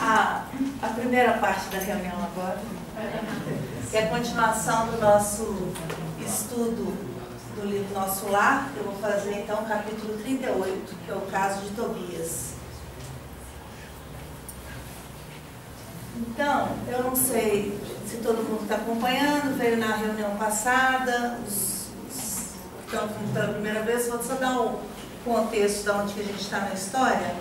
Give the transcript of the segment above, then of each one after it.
a primeira parte da reunião agora, que é a continuação do nosso estudo do livro Nosso Lar. Eu vou fazer então o capítulo 38, que é o caso de Tobias. Então, eu não sei se todo mundo está acompanhando, veio na reunião passada, os que estão vindo pela primeira vez, vou só dar o contexto de onde que a gente está na história,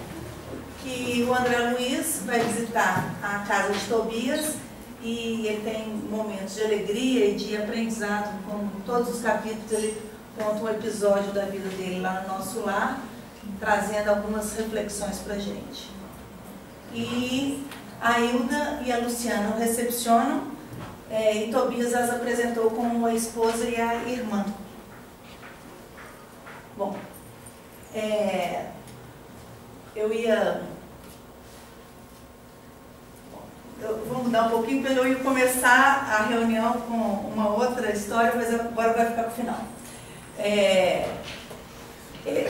que o André Luiz vai visitar a casa de Tobias e ele tem momentos de alegria e de aprendizado, como todos os capítulos ele conta um episódio da vida dele lá no Nosso Lar, trazendo algumas reflexões para a gente. E a Hilda e a Luciana o recepcionam e Tobias as apresentou como a esposa e a irmã. Bom, vou mudar um pouquinho, porque eu ia começar a reunião com uma outra história, mas agora vai ficar para o final.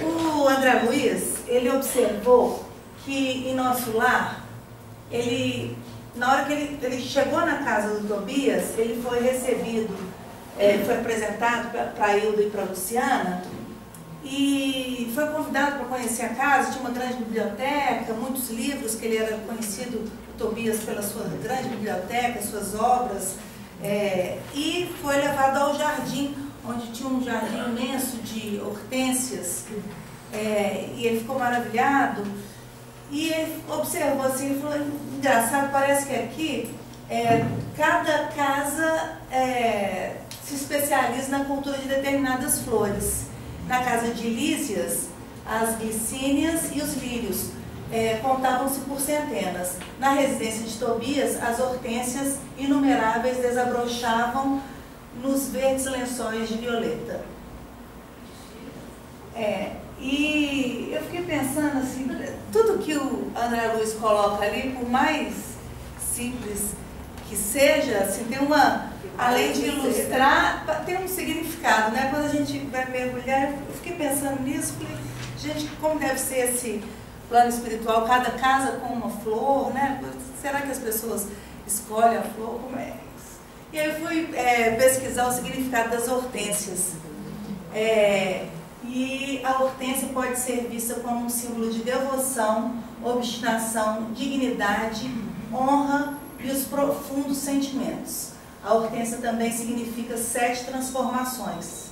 O André Luiz, ele observou que em Nosso Lar, na hora que ele chegou na casa do Tobias, ele foi recebido, foi apresentado para a Hilda e para a Luciana, e foi convidado para conhecer a casa. Tinha uma grande biblioteca, muitos livros, que ele era conhecido, o Tobias, pela sua grande biblioteca, suas obras, e foi levado ao jardim, onde tinha um jardim imenso de hortênsias, e ele ficou maravilhado, e ele observou assim, ele falou, engraçado, parece que aqui, cada casa se especializa na cultura de determinadas flores. Na casa de Lísias, as glicínias e os lírios contavam-se por centenas. Na residência de Tobias, as hortênsias inumeráveis desabrochavam nos verdes lençóis de violeta. E eu fiquei pensando assim, tudo que o André Luiz coloca ali, por mais simples que seja, assim, tem uma, além de ilustrar, tem um significado, né? Quando a gente vai mergulhar, eu fiquei pensando nisso, falei, gente, como deve ser esse plano espiritual, cada casa com uma flor, né? Será que as pessoas escolhem a flor? Como é isso? E aí eu fui pesquisar o significado das hortênsias. E a hortênsia pode ser vista como um símbolo de devoção, obstinação, dignidade, honra e os profundos sentimentos. A hortênsia também significa 7 transformações,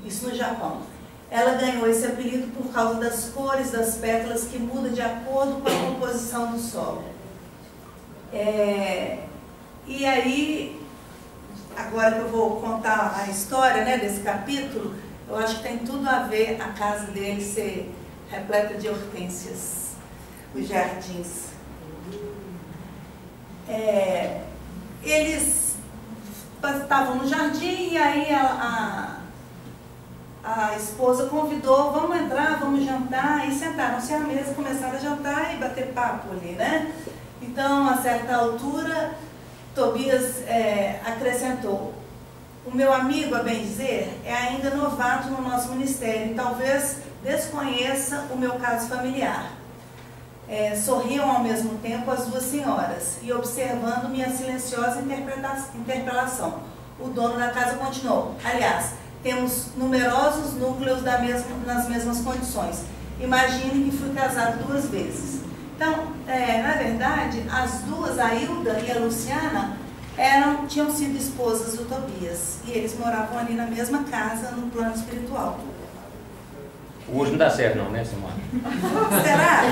isso no Japão. Ela ganhou esse apelido por causa das cores das pétalas que mudam de acordo com a composição do solo. E aí, agora que eu vou contar a história, né, desse capítulo, eu acho que tem tudo a ver a casa dele ser repleta de hortênsias, os jardins. Eles estavam no jardim e aí a esposa convidou, vamos entrar, vamos jantar, e sentaram-se à mesa, começaram a jantar e bater papo ali, né? Então, a certa altura, Tobias acrescentou, o meu amigo, a bem dizer, é ainda novato no nosso ministério e talvez desconheça o meu caso familiar. Sorriam ao mesmo tempo as duas senhoras e observando minha silenciosa interpelação. O dono da casa continuou. Aliás, temos numerosos núcleos nas mesmas condições. Imagine que fui casado 2 vezes. Então, na verdade, as duas, a Hilda e a Luciana, tinham sido esposas do Tobias. E eles moravam ali na mesma casa, no plano espiritual. Hoje não dá certo não, né, Simone? Será?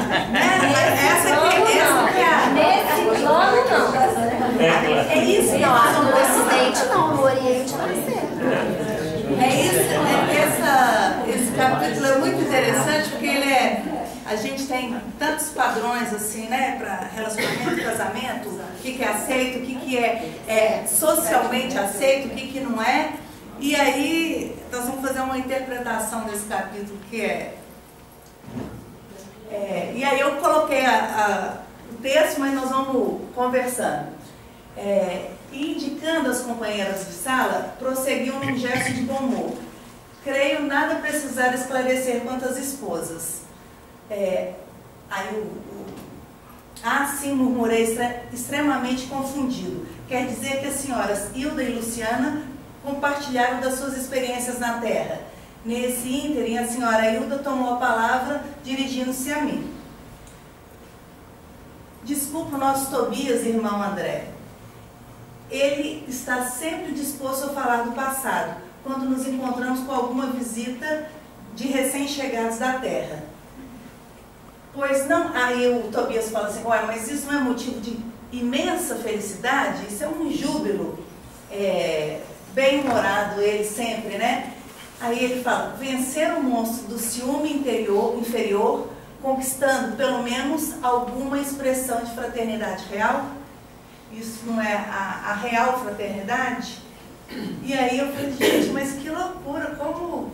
Essa que é nesse plano não. É isso, não. No Ocidente não, no Oriente não é certo. Esse capítulo é muito interessante porque a gente tem tantos padrões assim, né, para relacionamento e casamento, o que é aceito, o que é socialmente aceito, o que não é. E aí, nós vamos fazer uma interpretação desse capítulo que e aí eu coloquei o texto, mas nós vamos conversando. Indicando as companheiras de sala, prosseguiu num gesto de bom humor. Creio nada precisar esclarecer quanto às esposas. Aí o Ah, sim, murmurei, extremamente confundido. Quer dizer que as senhoras Hilda e Luciana compartilharam das suas experiências na Terra. Nesse ínterim, a senhora Hilda tomou a palavra, dirigindo-se a mim. Desculpa o nosso Tobias, irmão André. Ele está sempre disposto a falar do passado, quando nos encontramos com alguma visita de recém-chegados da Terra. Pois não, aí o Tobias fala assim, ué, mas isso não é motivo de imensa felicidade? Isso é um júbilo bem-humorado, ele sempre, né? Aí ele fala, vencer o monstro do ciúme inferior, conquistando pelo menos alguma expressão de fraternidade real? Isso não é a real fraternidade? E aí eu falei, gente, mas que loucura, como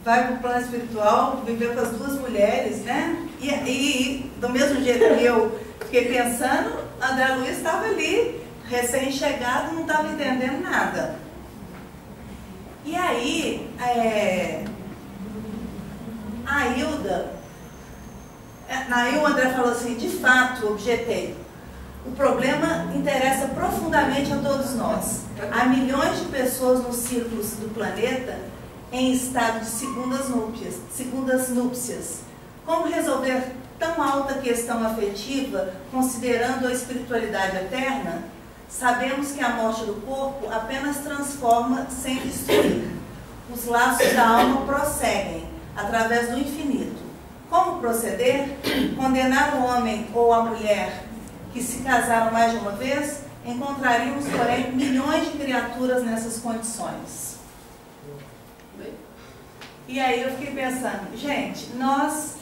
vai para o plano espiritual, viver com as duas mulheres, né? E do mesmo jeito que eu fiquei pensando, André Luiz estava ali, recém-chegado, não estava entendendo nada. E aí, a Hilda, aí o André falou assim, de fato, objetei, o problema interessa profundamente a todos nós. Há milhões de pessoas nos círculos do planeta em estado de segundas núpcias. Como resolver tão alta questão afetiva, considerando a espiritualidade eterna? Sabemos que a morte do corpo apenas transforma sem destruir. Os laços da alma prosseguem, através do infinito. Como proceder? Condenar o homem ou a mulher que se casaram mais de uma vez? Encontraríamos, porém, milhões de criaturas nessas condições. E aí eu fiquei pensando, gente, nós,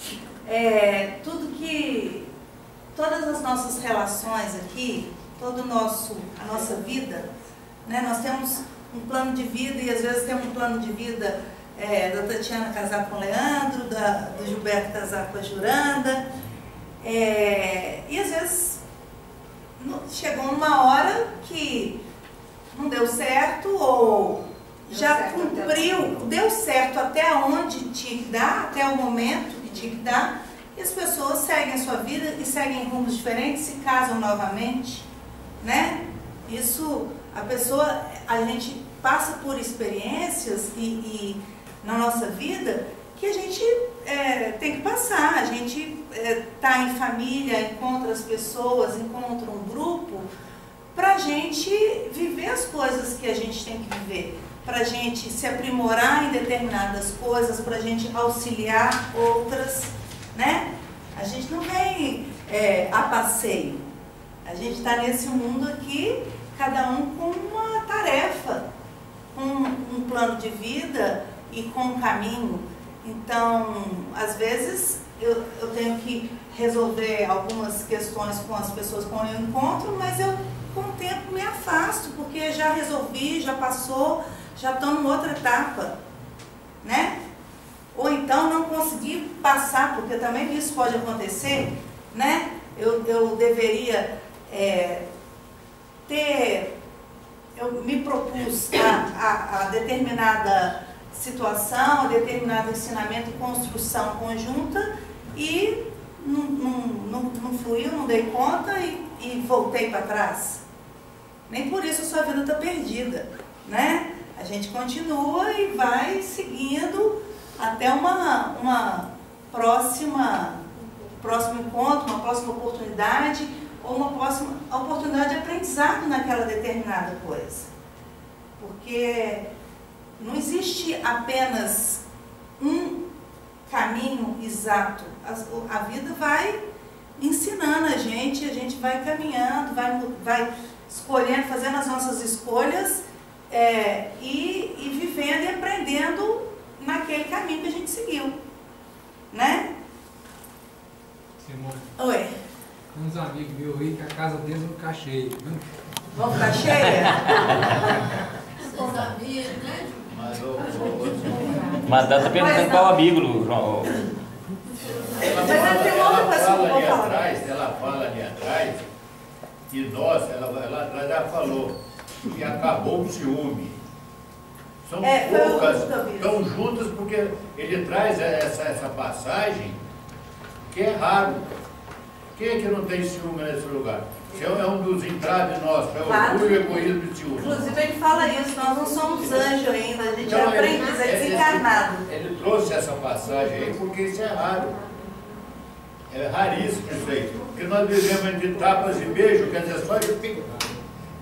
todas as nossas relações aqui, toda a nossa vida, né, nós temos um plano de vida e às vezes temos um plano de vida da Tatiana casar com o Leandro, do Gilberto casar com a Juranda, e às vezes chegou uma hora que não deu certo ou já cumpriu, deu certo até onde tinha que dar, até o momento que tinha que dar, e as pessoas seguem a sua vida e seguem rumos diferentes, se casam novamente, né? Isso, a gente passa por experiências e na nossa vida que a gente tem que passar, a gente está em família, encontra as pessoas, encontra um grupo, para a gente viver as coisas que a gente tem que viver, para a gente se aprimorar em determinadas coisas, para a gente auxiliar outras, né? A gente não vem a passeio, a gente está nesse mundo aqui, cada um com uma tarefa, com um plano de vida e com um caminho. Então, às vezes, eu tenho que resolver algumas questões com as pessoas com quem eu encontro, mas eu, com o tempo, me afasto, porque já resolvi, já passou, já estou em outra etapa, né? Ou então não consegui passar, porque também isso pode acontecer, né? Eu deveria eu me propus a determinada situação, a determinado ensinamento, construção conjunta e não fluiu, não dei conta e voltei para trás. Nem por isso a sua vida está perdida, né? A gente continua e vai seguindo até próximo encontro, uma próxima oportunidade ou uma próxima oportunidade de aprendizado naquela determinada coisa. Porque não existe apenas um caminho exato. A vida vai ensinando a gente vai caminhando, vai escolhendo, fazendo as nossas escolhas e vivendo e aprendendo naquele caminho que a gente seguiu, né? Simone, Oi. tem uns amigos meus aí que a casa deles não fica cheia, viu? Vamos ficar cheia? Mas ela está perguntando qual amigo, João. Mas tem outra coisa que eu vou falar. Ela fala ali atrás, que nós, ela atrás ela falou que acabou o ciúme. São poucas, estão juntas porque ele traz essa passagem que é raro. Quem é que não tem ciúme nesse lugar? Se é um dos entraves nossos, é o Claro. orgulho, egoísmo e ciúme. Inclusive ele fala isso, nós não somos anjos ainda, a gente Então, é aprendiz, é desencarnado. Ele trouxe essa passagem aí porque isso é raro. É raríssimo isso aí. Porque nós vivemos entre tapas e beijos, quer dizer, só de pico.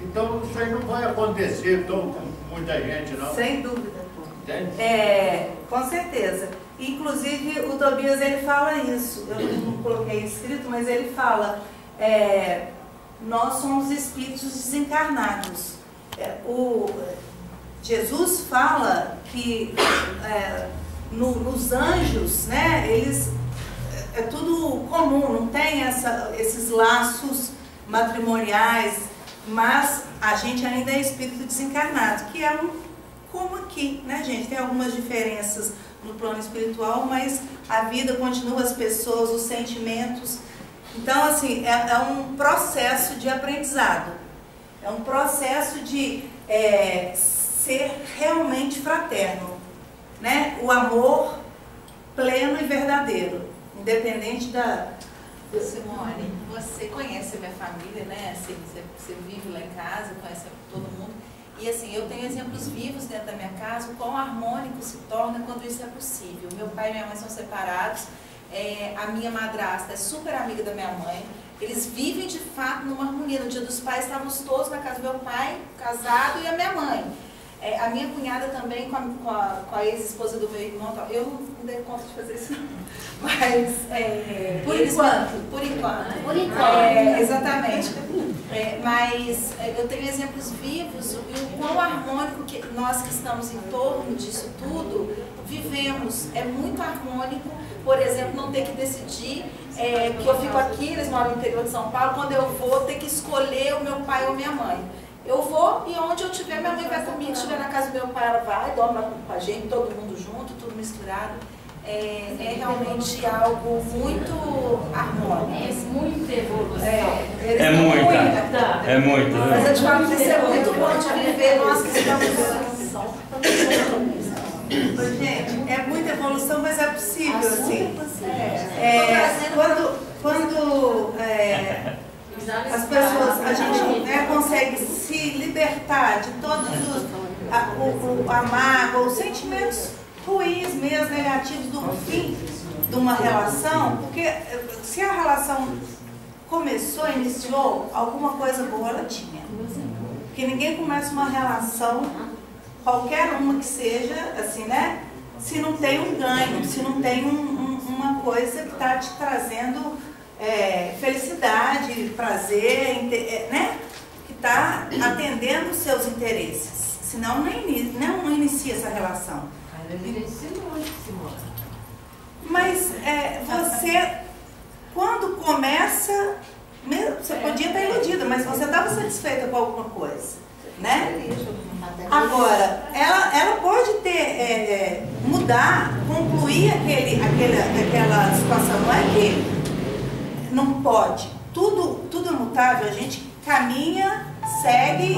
Então isso aí não vai acontecer com muita gente, não. Sem dúvida. Entende? Com certeza. Inclusive o Tobias ele fala isso, eu não coloquei escrito, mas ele fala, nós somos espíritos desencarnados. Jesus fala que nos anjos, né, eles é tudo comum, não tem esses laços matrimoniais, mas a gente ainda é espírito desencarnado, que é como aqui, né, gente? Tem algumas diferenças no plano espiritual, mas a vida continua, as pessoas, os sentimentos. Então, assim, é um processo de aprendizado, é um processo de ser realmente fraterno, né? O amor pleno e verdadeiro, independente da... Simone, você conhece a minha família, né? Assim, você vive lá em casa, conhece todo mundo. E assim, eu tenho exemplos vivos dentro da minha casa, o quão harmônico se torna quando isso é possível. Meu pai e minha mãe são separados, a minha madrasta é super amiga da minha mãe, eles vivem de fato numa harmonia. No Dia dos Pais estávamos todos na casa do meu pai, casado, e a minha mãe. A minha cunhada também, com a ex-esposa do meu irmão, eu não dei conta de fazer isso, mas... Por enquanto. Por enquanto. Por enquanto. Exatamente. Mas eu tenho exemplos vivos, e o quão harmônico que nós que estamos em torno disso tudo vivemos. É muito harmônico, por exemplo, não ter que decidir que eu fico aqui, eles moram no interior de São Paulo, quando eu vou ter que escolher o meu pai ou minha mãe. Eu vou e onde eu estiver, minha mãe vai comigo. Se estiver na casa do meu pai, ela vai, dorme lá com a gente, todo mundo junto, tudo misturado. É realmente algo muito harmônico. É muita evolução. É muito. Mas eu te falo que isso é muito bom de viver, nós que estamos... Gente, é muita evolução, mas é possível, assim. Quando as pessoas, a gente consegue se libertar de todos a mágoa, os sentimentos ruins mesmo, negativos do fim de uma relação, porque se a relação começou, iniciou, alguma coisa boa ela tinha. Porque ninguém começa uma relação, qualquer uma que seja, assim, né? Se não tem um ganho, se não tem uma coisa que está te trazendo felicidade, prazer, né? Que está atendendo os seus interesses. Senão não inicia essa relação. Mas você, quando começa, você podia estar iludida, mas você estava satisfeita com alguma coisa, né? Agora, ela pode mudar, concluir aquela situação. Não é que não pode. Tudo é mutável, a gente caminha, segue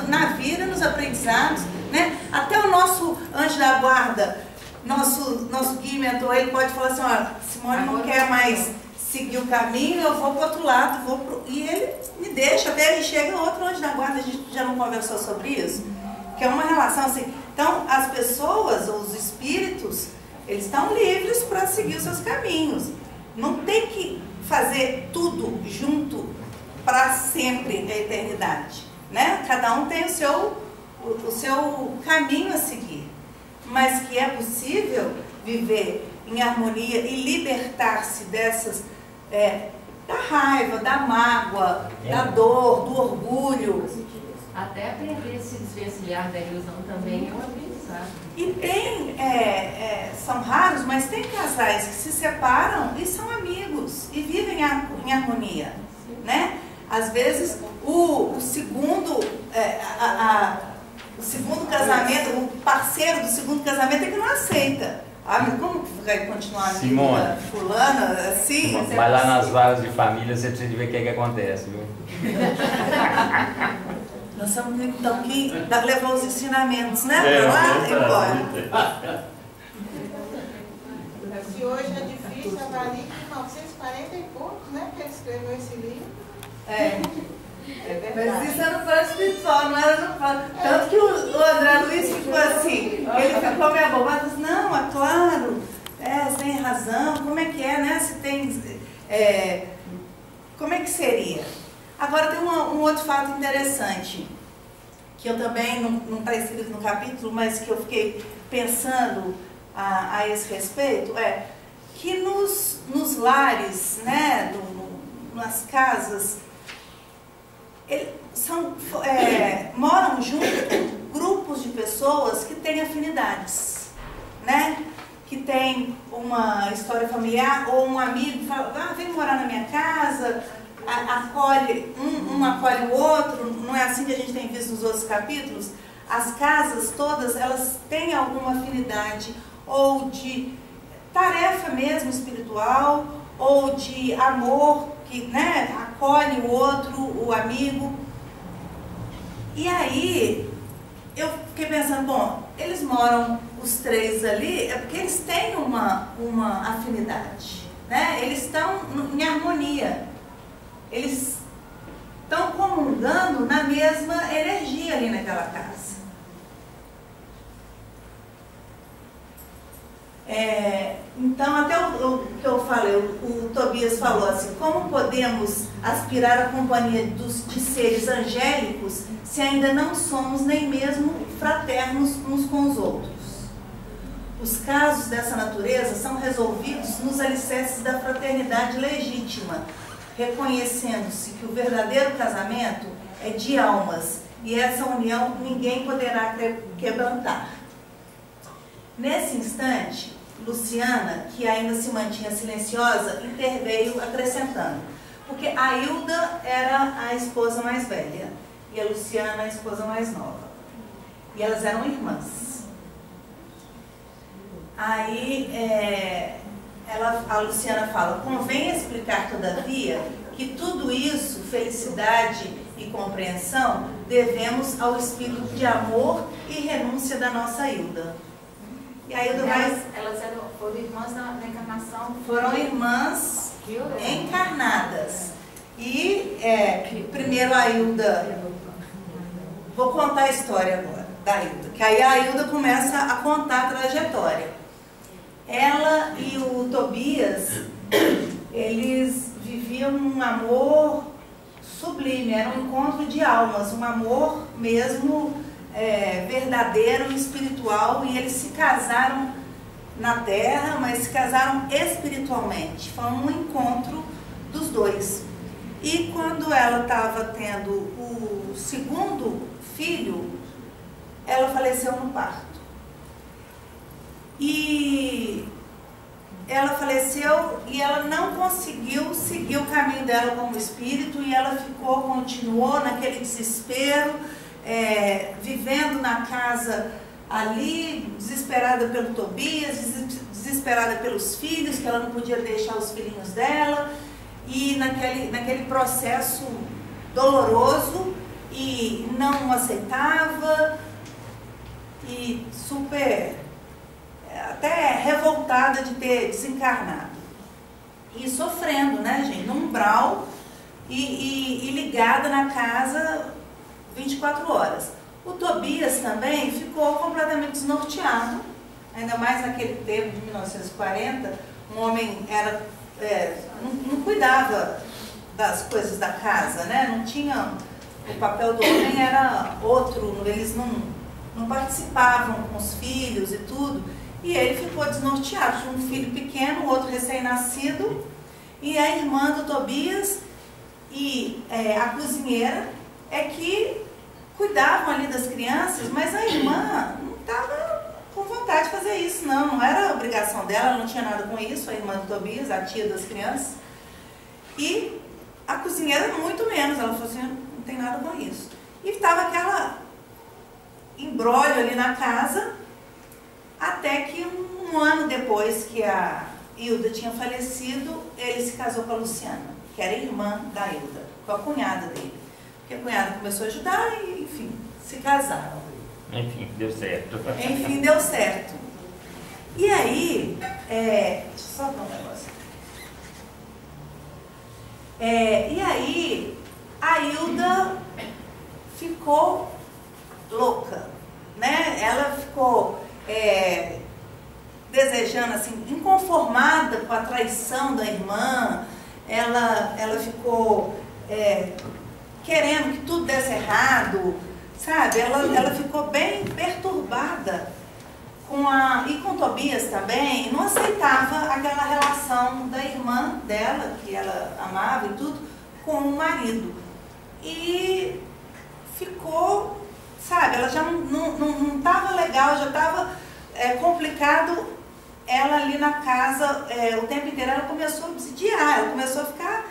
na vida, nos aprendizados, né? Até o nosso anjo da guarda, nosso guia mentor, ele pode falar assim, olha, Simone não quer mais seguir o caminho, eu vou para o outro lado, e ele me deixa, até ele chega outro anjo da guarda, a gente já não conversou sobre isso? Que é uma relação assim. Então, as pessoas, os espíritos, eles estão livres para seguir os seus caminhos. Não tem que fazer tudo junto para sempre na eternidade, né? Cada um tem o seu caminho a seguir, mas que é possível viver em harmonia e libertar-se dessas da raiva, da mágoa, da dor, do orgulho. Até aprender a se desvencilhar da ilusão também é um aprendizado. E tem, são raros, mas tem casais que se separam e são amigos e vivem em harmonia, né? Às vezes o segundo casamento, o parceiro do segundo casamento é que não aceita. Ah, mas como que vai continuar a vida fulana assim? Vai lá nas varas de família, você precisa ver o que acontece, viu? Nós somos então que levar os ensinamentos, né? Para lá e embora. Se hoje é difícil, avalie que 940 e poucos, né? Porque eles É verdade. Mas isso era no plano espiritual, não era no plano. Tanto que o André Luiz ficou assim, ele ficou meio abobado, disse, não, é claro, você tem razão, como é que é, né? Se tem. Como é que seria? Agora tem um outro fato interessante, que eu também não está escrito no capítulo, mas que eu fiquei pensando a esse respeito, que nos lares, né, nas casas, moram junto grupos de pessoas que têm afinidades, né? Que tem uma história familiar, ou um amigo fala, vem morar na minha casa, acolhe, um acolhe o outro, não é assim que a gente tem visto nos outros capítulos? As casas todas, elas têm alguma afinidade, ou de tarefa mesmo espiritual, ou de amor, que, né, acolhe o outro, o amigo. E aí, eu fiquei pensando, bom, eles moram os três ali, é porque eles têm uma afinidade, né? Eles estão em harmonia, eles estão comungando na mesma energia ali naquela casa. Então, até o que eu falei, o Tobias falou assim, como podemos aspirar à companhia de seres angélicos se ainda não somos nem mesmo fraternos uns com os outros? Os casos dessa natureza são resolvidos nos alicerces da fraternidade legítima, reconhecendo-se que o verdadeiro casamento é de almas e essa união ninguém poderá quebrantar. Nesse instante, Luciana, que ainda se mantinha silenciosa, interveio acrescentando, porque a Hilda era a esposa mais velha e a Luciana a esposa mais nova, e elas eram irmãs. Aí a Luciana fala, convém explicar todavia que tudo isso, felicidade e compreensão, devemos ao espírito de amor e renúncia da nossa Hilda. E a Hilda elas foram irmãs na encarnação? Foram irmãs encarnadas. E primeiro a Hilda, vou contar a história agora da Hilda, que aí a Hilda começa a contar a trajetória. Ela e o Tobias, eles viviam um amor sublime, era um encontro de almas, um amor mesmo verdadeiro e espiritual, e eles se casaram na terra, mas se casaram espiritualmente. Foi um encontro dos dois. E quando ela estava tendo o segundo filho, ela faleceu no parto. E ela faleceu e ela não conseguiu seguir o caminho dela como espírito, e ela continuou naquele desespero, vivendo na casa ali, desesperada pelo Tobias, desesperada pelos filhos, que ela não podia deixar os filhinhos dela, e naquele processo doloroso, e não aceitava, e super, até revoltada de ter desencarnado. E sofrendo, né, gente, num umbral, e ligada na casa 24 horas. O Tobias também ficou completamente desnorteado, ainda mais naquele tempo de 1940, um homem não cuidava das coisas da casa, né? Não tinha, o papel do homem era outro, eles não participavam com os filhos e tudo, e ele ficou desnorteado, tinha um filho pequeno, outro recém-nascido, e a irmã do Tobias e a cozinheira que cuidavam ali das crianças, mas a irmã não estava com vontade de fazer isso, não era obrigação dela, ela não tinha nada com isso, a irmã do Tobias, a tia das crianças, e a cozinheira muito menos, ela falou assim, não tem nada com isso. E estava aquela embrólio ali na casa, até que um ano depois que a Hilda tinha falecido, ele se casou com a Luciana, que era irmã da Hilda, com a cunhada dele. Porque a cunhada começou a ajudar e, enfim, se casaram. Enfim, deu certo. Enfim, deu certo. E aí, deixa eu só dar um negócio. E aí, ficou louca, né? Ela ficou desejando, assim, inconformada com a traição da irmã, ela ficou querendo que tudo desse errado, sabe? Ela ficou bem perturbada e com Tobias também, não aceitava aquela relação da irmã dela, que ela amava e tudo, com o marido. E ficou, sabe, ela já não estava legal, já estava complicado ela ali na casa o tempo inteiro. Ela começou a obsidiar, ela começou a ficar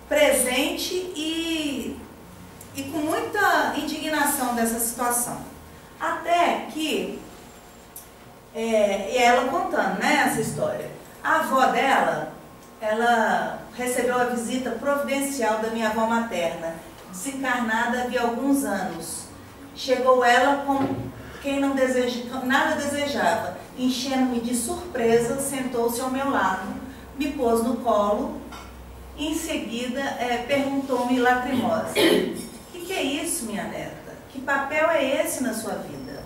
presente e com muita indignação dessa situação. Até que, e ela contando, né, essa história, a avó dela, ela recebeu a visita providencial da minha avó materna, desencarnada havia alguns anos. Chegou ela como quem nada desejava, enchendo-me de surpresa, sentou-se ao meu lado, me pôs no colo e em seguida perguntou-me lacrimosa: "O que é isso, minha neta? Que papel é esse na sua vida?"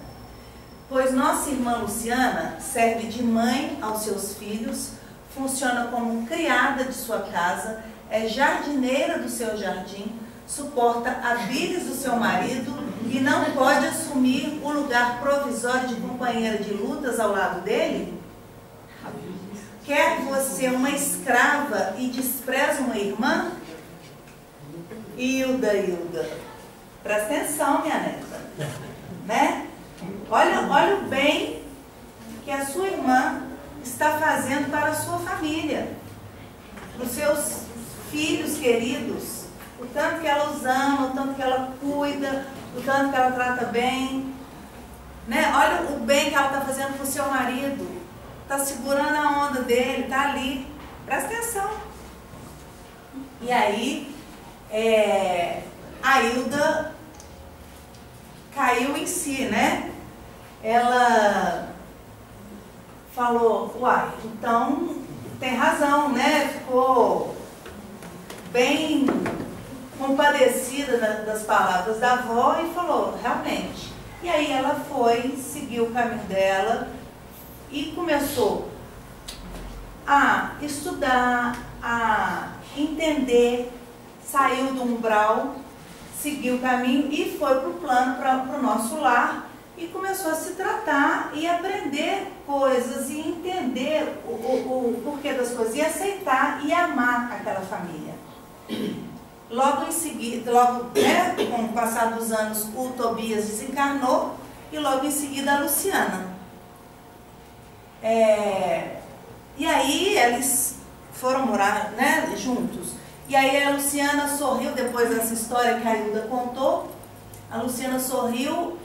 Pois nossa irmã Luciana serve de mãe aos seus filhos, funciona como criada de sua casa, é jardineira do seu jardim, suporta a bires do seu marido e não pode assumir o lugar provisório de companheira de lutas ao lado dele? Quer você uma escrava e despreza uma irmã? Hilda, presta atenção, minha neta, né? Olha o bem que a sua irmã está fazendo para a sua família, para os seus filhos queridos, o tanto que ela os ama, o tanto que ela cuida, o tanto que ela trata bem, né? Olha o bem que ela está fazendo para o seu marido, está segurando a onda dele, está ali, presta atenção. E aí, a Hilda caiu em si, né? Ela falou: "Uai, então tem razão, né?" Ficou bem compadecida das palavras da avó e falou: "Realmente." E aí ela foi, seguiu o caminho dela e começou a estudar, a entender, saiu do umbral, seguiu o caminho e foi para o plano, para o nosso lar, e começou a se tratar e aprender coisas e entender o porquê das coisas e aceitar e amar aquela família. Logo em seguida, com o passar dos anos, o Tobias desencarnou e logo em seguida a Luciana. E aí eles foram morar, né, juntos. E aí a Luciana sorriu, depois dessa história que a Hilda contou, a Luciana sorriu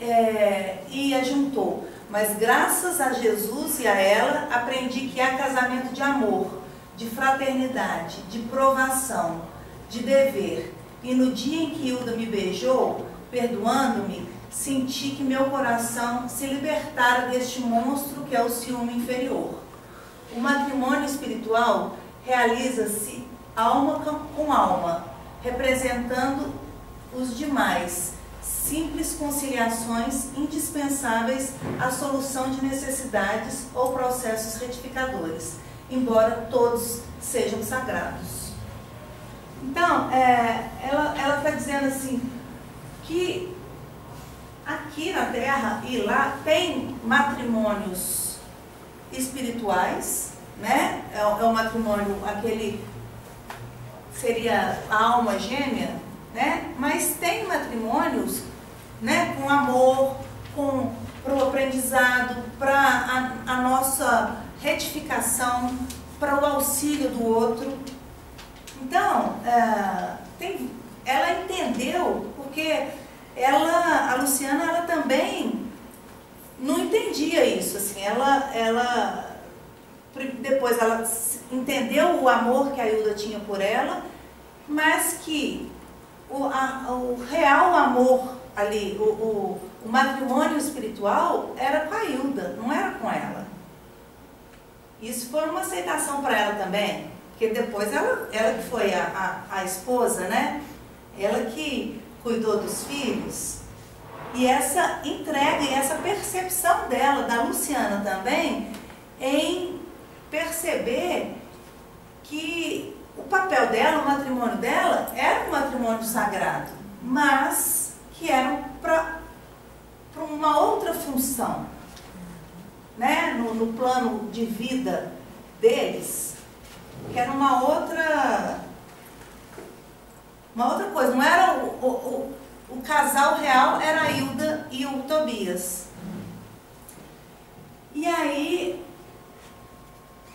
e ajuntou. Mas graças a Jesus e a ela, aprendi que há casamento de amor, de fraternidade, de provação, de dever. E no dia em que Hilda me beijou, perdoando-me, senti que meu coração se libertara deste monstro que é o ciúme inferior. O matrimônio espiritual realiza-se alma com alma, representando os demais, simples conciliações indispensáveis à solução de necessidades ou processos retificadores, embora todos sejam sagrados. Então, ela está dizendo assim, que aqui na Terra e lá tem matrimônios espirituais, né? É o matrimônio, aquele seria a alma gêmea, né? Mas tem matrimônios, né, com amor, para o aprendizado, para a nossa retificação, para o auxílio do outro. Então, ela entendeu, porque a Luciana, ela também não entendia isso, assim, depois ela entendeu o amor que a Hilda tinha por ela, mas que o real amor ali, o matrimônio espiritual era com a Hilda, não era com ela. Isso foi uma aceitação para ela também, porque depois ela que foi a esposa, né? Ela que cuidou dos filhos, e essa entrega e essa percepção dela, da Luciana também, em perceber que o papel dela, o matrimônio dela, era um matrimônio sagrado, mas que era para uma outra função, né? No plano de vida deles, que era uma outra coisa. Não era o casal real, era a Hilda e o Tobias. E aí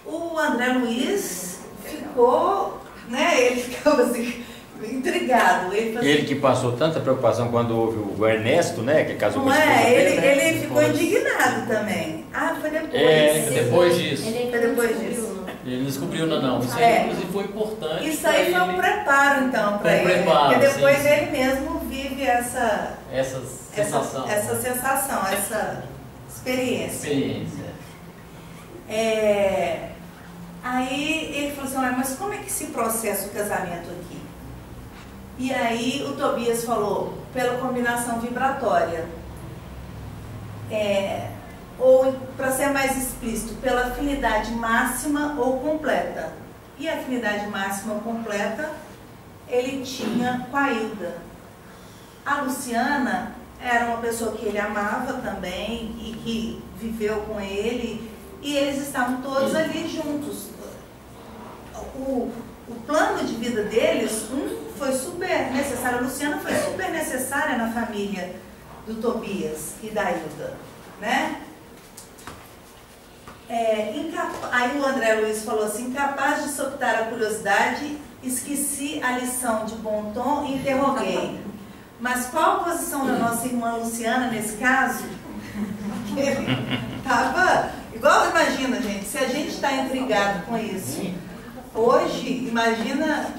o André Luiz ficou, né? Ele ficava assim, intrigado. Ele que passou tanta preocupação quando houve o Ernesto, né? Que casou com a esposa dele, né? Ele ficou indignado também. Ah, foi depois. Depois disso. Foi depois disso. Ele não descobriu, não. Isso aí, inclusive, foi importante. Isso aí foi um preparo, então, para ele. Preparo, porque depois sim. ele mesmo vive essa sensação. Essa sensação, essa experiência. Aí ele falou assim, mas como é que se processa o casamento aqui? E aí o Tobias falou, pela combinação vibratória. Ou, para ser mais explícito, pela afinidade máxima ou completa. E a afinidade máxima ou completa ele tinha com a Hilda. A Luciana era uma pessoa que ele amava também e que viveu com ele, e eles estavam todos ali juntos. O plano de vida deles foi super necessário. A Luciana foi super necessária na família do Tobias e da Hilda, né? Aí o André Luiz falou assim, incapaz de soltar a curiosidade, esqueci a lição de bom tom e interroguei. Mas qual a posição da nossa irmã Luciana nesse caso? Ele estava... Igual, imagina, gente, se a gente está intrigado com isso, hoje, imagina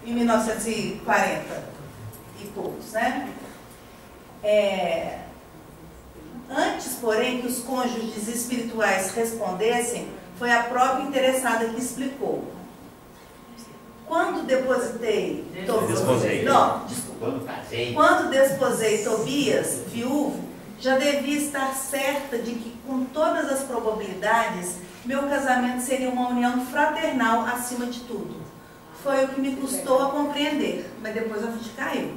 em 1940 e poucos, né? Antes, porém, que os cônjuges espirituais respondessem, foi a própria interessada que explicou. Quando Quando desposei Tobias, viúvo, já devia estar certa de que, com todas as probabilidades, meu casamento seria uma união fraternal acima de tudo. Foi o que me custou a compreender, mas depois a ficha caiu.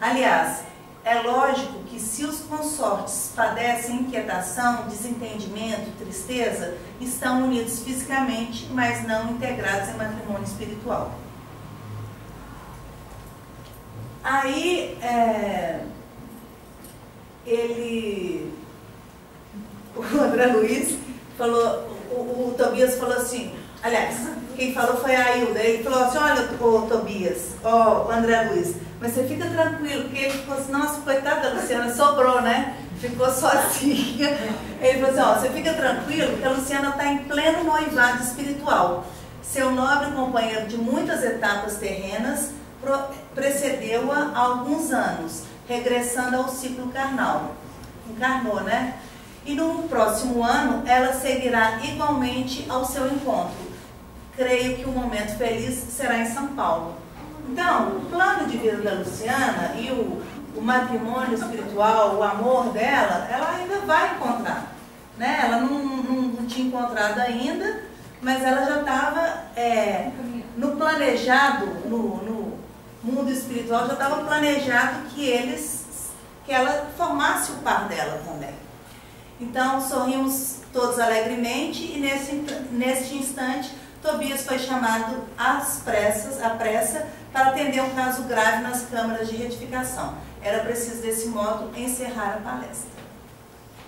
Aliás, é lógico que se os consortes padecem inquietação, desentendimento, tristeza, estão unidos fisicamente, mas não integrados em matrimônio espiritual. Aí, o André Luiz falou, o Tobias falou assim, aliás, quem falou foi a Hilda, ele falou assim, olha, o Tobias, o André Luiz, mas você fica tranquilo, porque ele falou assim, nossa, coitada da Luciana, sobrou, né? Ficou sozinha. Ele falou assim, ó, você fica tranquilo, porque a Luciana está em pleno noivado espiritual. Seu nobre companheiro de muitas etapas terrenas precedeu-a há alguns anos, regressando ao ciclo carnal. Encarnou, né? E no próximo ano, ela seguirá igualmente ao seu encontro. Creio que o momento feliz será em São Paulo. Então, o plano de vida da Luciana e o matrimônio espiritual, o amor dela, ela ainda vai encontrar, né? Ela não tinha encontrado ainda, mas ela já estava no planejado, no mundo espiritual, já estava planejado que ela formasse o par dela também. Então, sorrimos todos alegremente e neste instante, Tobias foi chamado à pressa para atender um caso grave nas câmaras de retificação. Era preciso, desse modo, encerrar a palestra.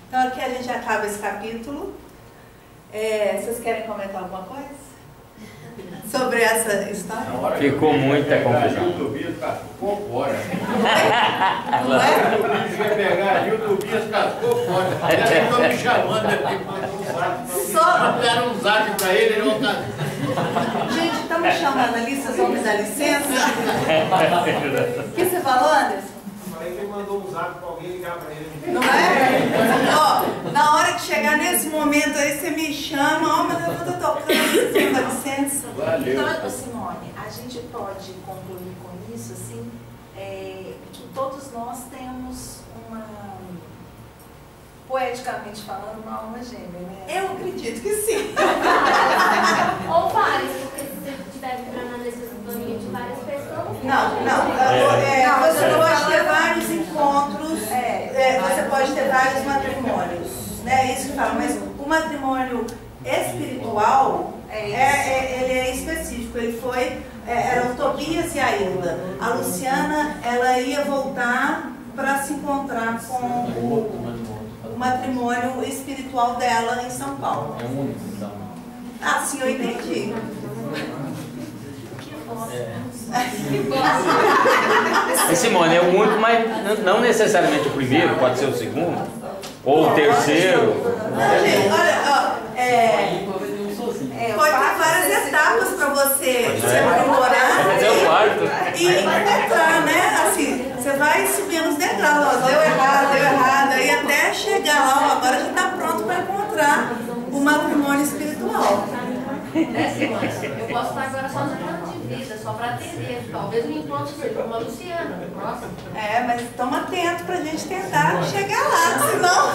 Então, aqui a gente acaba esse capítulo. Vocês querem comentar alguma coisa sobre essa história? Ficou muita confusão. O Tobias cascou fora. Não é? O bicho ia pegar ali, o Tobias cascou fora. Ele ficou me chamando aqui, mandaram um zap para ele, ele não tá... Gente, estão me chamando ali, vocês vão me dar licença? O que você falou, Anderson? Falei que ele mandou um zap para alguém ligar para ele. Não é? Ó, na hora que chegar nesse momento aí, você me chama, ó, mas eu estou tocando, vocês vão dar licença? Valeu. Então, Simone, a gente pode concluir com isso, assim, que todos nós temos poeticamente falando, uma alma gêmea, né? Eu acredito que sim. Ou vários, porque se você estiver vibrando nesse sintonia de várias pessoas... Você pode ter vários encontros, você pode ter vários matrimônios, né? É isso que fala, mas o matrimônio espiritual, ele é específico. Ele foi, eram Tobias e a Hilda. A Luciana, ela ia voltar para se encontrar com o matrimônio espiritual dela em São Paulo. É único, então. Ah, sim, eu entendi. E Simone, é o único, mas não necessariamente o primeiro, pode ser o segundo, ou o terceiro. Gente, olha, pode ter várias etapas para você se aprimorar e encontrar, né? Assim, você vai subindo os degraus, ó, deu errado, aí até chegar lá, ó, agora já está pronto para encontrar o matrimônio espiritual. Eu posso estar agora só no plano de vida, só para atender. Talvez o encontro seja uma Luciana, no próximo. Mas estamos atentos para a gente tentar chegar lá, senão...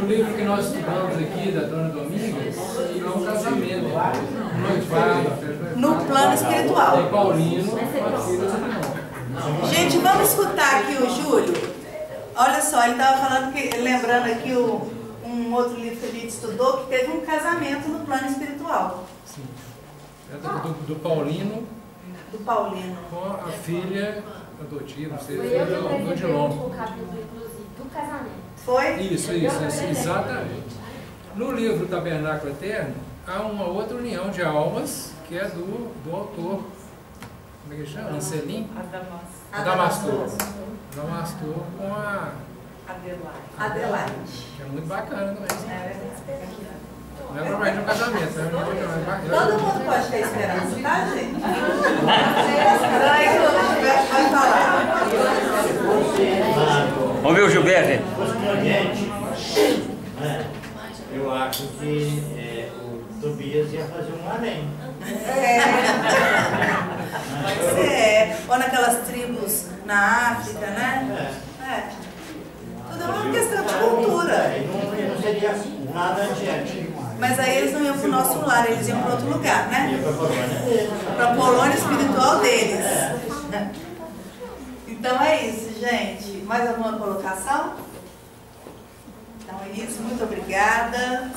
O livro que nós estudamos aqui, da Dona Domingas, é um casamento. No plano espiritual. Tem Paulino com a filha do irmão. Gente, vamos escutar aqui o Júlio. Olha só, ele estava falando, lembrando aqui um outro livro que a gente estudou, que teve um casamento no plano espiritual. Sim. É do Paulino. Do Paulino. Com a filha adotiva, não sei, Foi eu que do apresentei Dilon. o capítulo, inclusive, do casamento. Foi? Isso, exatamente. No livro Tabernáculo Eterno, há uma outra união de almas, que é do autor, como é que chama? Anselim? Adamastor. Adamastor com a Adelaide. Que é muito bacana também. Não é propriamente um casamento, é muito bacana. Todo mundo pode ter esperança, tá, gente? Aí quando tiver, vai falar. Vamos ver o Gilberto. Eu acho que o Tobias ia fazer um harém. Ou naquelas tribos na África, né? Tudo é uma questão de cultura. Não seria nada angélico. Mas aí eles não iam para o nosso lar, eles iam para outro lugar, né? Para a colônia espiritual deles. Então é isso, gente. Mais alguma colocação? Então é isso, muito obrigada.